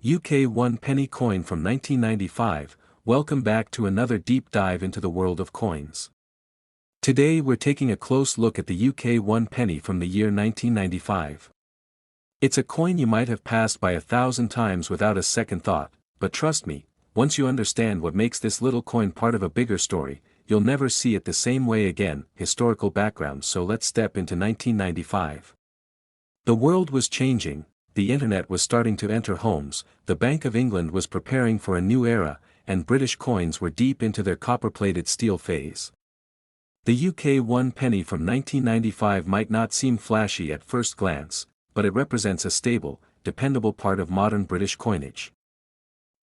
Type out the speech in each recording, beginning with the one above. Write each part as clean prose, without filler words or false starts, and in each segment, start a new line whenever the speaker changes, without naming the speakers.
UK 1 penny coin from 1995, welcome back to another deep dive into the world of coins. Today we're taking a close look at the UK 1 penny from the year 1995. It's a coin you might have passed by 1,000 times without a second thought, but trust me, once you understand what makes this little coin part of a bigger story, you'll never see it the same way again. Historical background. So let's step into 1995. The world was changing, the internet was starting to enter homes, the Bank of England was preparing for a new era, and British coins were deep into their copper-plated steel phase. The UK 1 penny from 1995 might not seem flashy at first glance, but it represents a stable, dependable part of modern British coinage.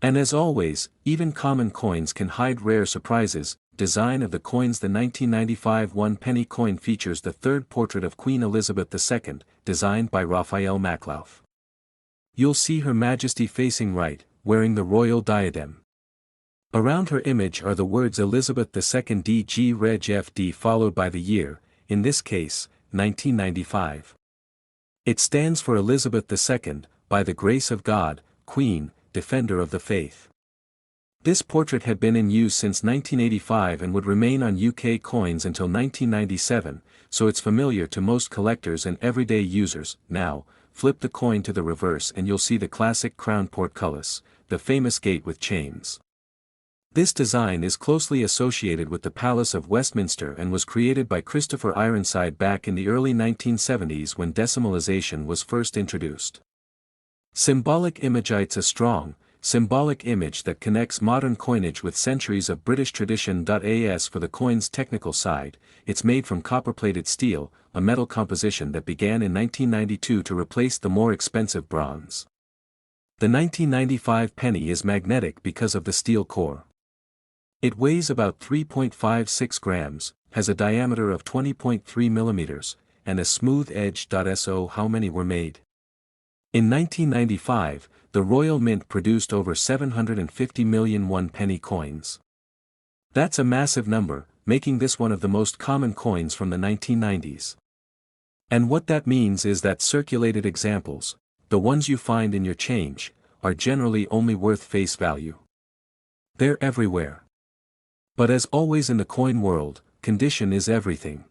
And as always, even common coins can hide rare surprises. Design of the coins. The 1995 1 penny coin features the third portrait of Queen Elizabeth II, designed by Raphael Maclauff. You'll see Her Majesty facing right, wearing the royal diadem. Around her image are the words Elizabeth II DG Reg FD followed by the year, in this case, 1995. It stands for Elizabeth II, by the grace of God, Queen, Defender of the Faith. This portrait had been in use since 1985 and would remain on UK coins until 1997, so it's familiar to most collectors and everyday users. Now, flip the coin to the reverse and you'll see the classic crown portcullis, the famous gate with chains. This design is closely associated with the Palace of Westminster and was created by Christopher Ironside back in the early 1970s when decimalization was first introduced. Symbolic image. It's a strong, symbolic image that connects modern coinage with centuries of British tradition. As for the coin's technical side, it's made from copper-plated steel, a metal composition that began in 1992 to replace the more expensive bronze. The 1995 penny is magnetic because of the steel core. It weighs about 3.56 grams, has a diameter of 20.3 millimeters, and a smooth edge. So how many were made? In 1995, the Royal Mint produced over 750 million 1 penny coins. That's a massive number, making this one of the most common coins from the 1990s. And what that means is that circulated examples, the ones you find in your change, are generally only worth face value. They're everywhere. But as always in the coin world, condition is everything.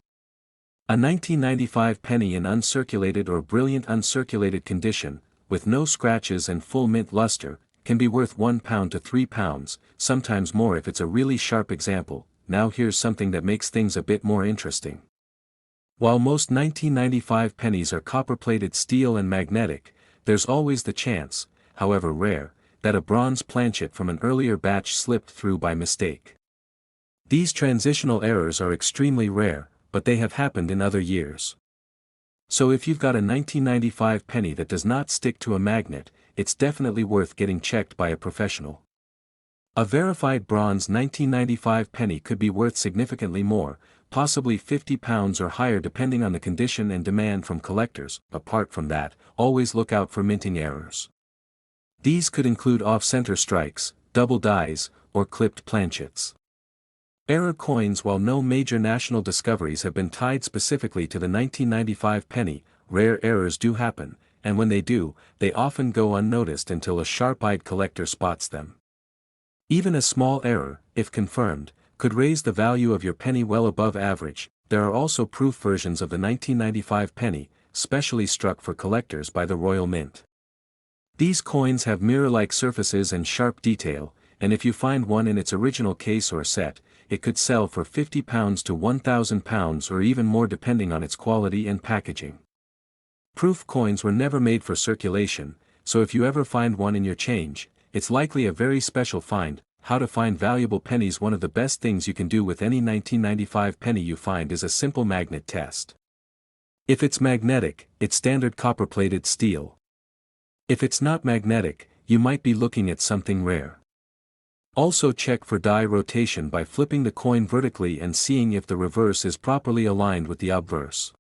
A 1995 penny in uncirculated or brilliant uncirculated condition, with no scratches and full mint luster, can be worth £1 to £3, sometimes more if it's a really sharp example. Now here's something that makes things a bit more interesting. While most 1995 pennies are copper-plated steel and magnetic, there's always the chance, however rare, that a bronze planchet from an earlier batch slipped through by mistake. These transitional errors are extremely rare, but they have happened in other years. So if you've got a 1995 penny that does not stick to a magnet, it's definitely worth getting checked by a professional. A verified bronze 1995 penny could be worth significantly more, possibly £50 or higher depending on the condition and demand from collectors. Apart from that, always look out for minting errors. These could include off-center strikes, double dies, or clipped planchets. Error coins. While no major national discoveries have been tied specifically to the 1995 penny, rare errors do happen, and when they do, they often go unnoticed until a sharp-eyed collector spots them. Even a small error, if confirmed, could raise the value of your penny well above average. There are also proof versions of the 1995 penny, specially struck for collectors by the Royal Mint. These coins have mirror-like surfaces and sharp detail, and if you find one in its original case or set, it could sell for £50 to £1,000 or even more depending on its quality and packaging. Proof coins were never made for circulation, so if you ever find one in your change, it's likely a very special find. How to find valuable pennies. One of the best things you can do with any 1995 penny you find is a simple magnet test. If it's magnetic, it's standard copper-plated steel. If it's not magnetic, you might be looking at something rare. Also check for die rotation by flipping the coin vertically and seeing if the reverse is properly aligned with the obverse.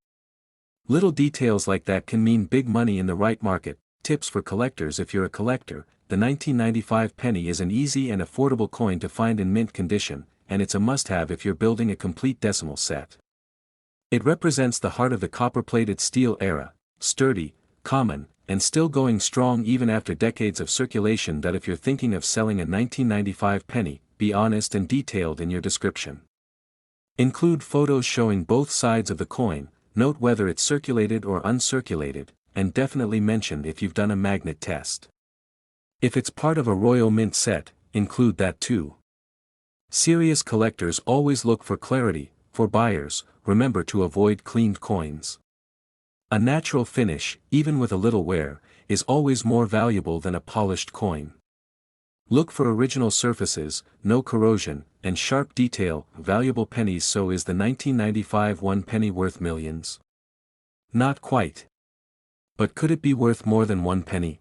Little details like that can mean big money in the right market. Tips for collectors. If you're a collector, the 1995 penny is an easy and affordable coin to find in mint condition, and it's a must-have if you're building a complete decimal set. It represents the heart of the copper-plated steel era, sturdy, common, and still going strong even after decades of circulation. That if you're thinking of selling a 1995 penny, be honest and detailed in your description. Include photos showing both sides of the coin, note whether it's circulated or uncirculated, and definitely mention if you've done a magnet test. If it's part of a Royal Mint set, include that too. Serious collectors always look for clarity. For buyers, remember to avoid cleaned coins. A natural finish, even with a little wear, is always more valuable than a polished coin. Look for original surfaces, no corrosion, and sharp detail. Valuable pennies. So is the 1995 1 penny worth millions? Not quite. But could it be worth more than 1 penny?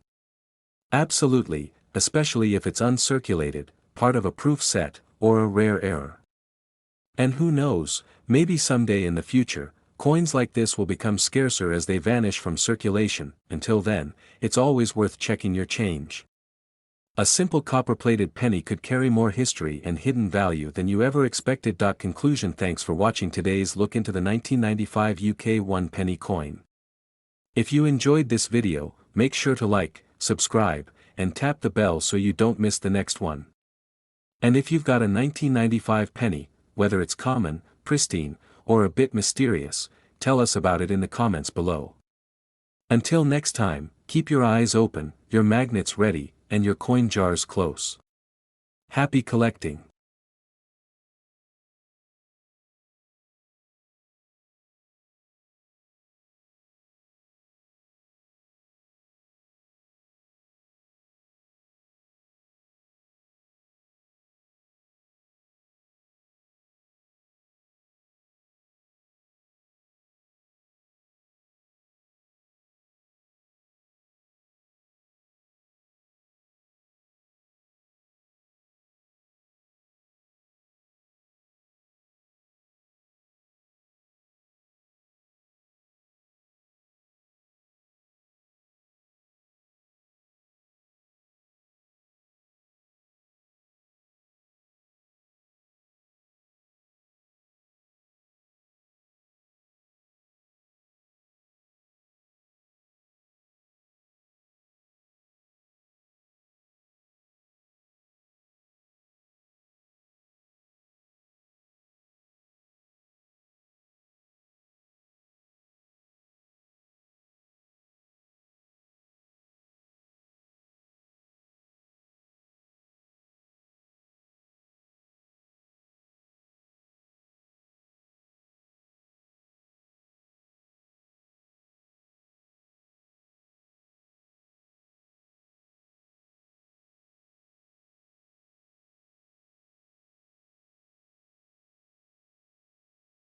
Absolutely, especially if it's uncirculated, part of a proof set, or a rare error. And who knows, maybe someday in the future, coins like this will become scarcer as they vanish from circulation. Until then, it's always worth checking your change. A simple copper-plated penny could carry more history and hidden value than you ever expected. Conclusion. Thanks for watching today's look into the 1995 UK 1 penny coin. If you enjoyed this video, make sure to like, subscribe, and tap the bell so you don't miss the next one. And if you've got a 1995 penny, whether it's common, pristine, or a bit mysterious, tell us about it in the comments below. Until next time, keep your eyes open, your magnets ready, and your coin jars close. Happy collecting!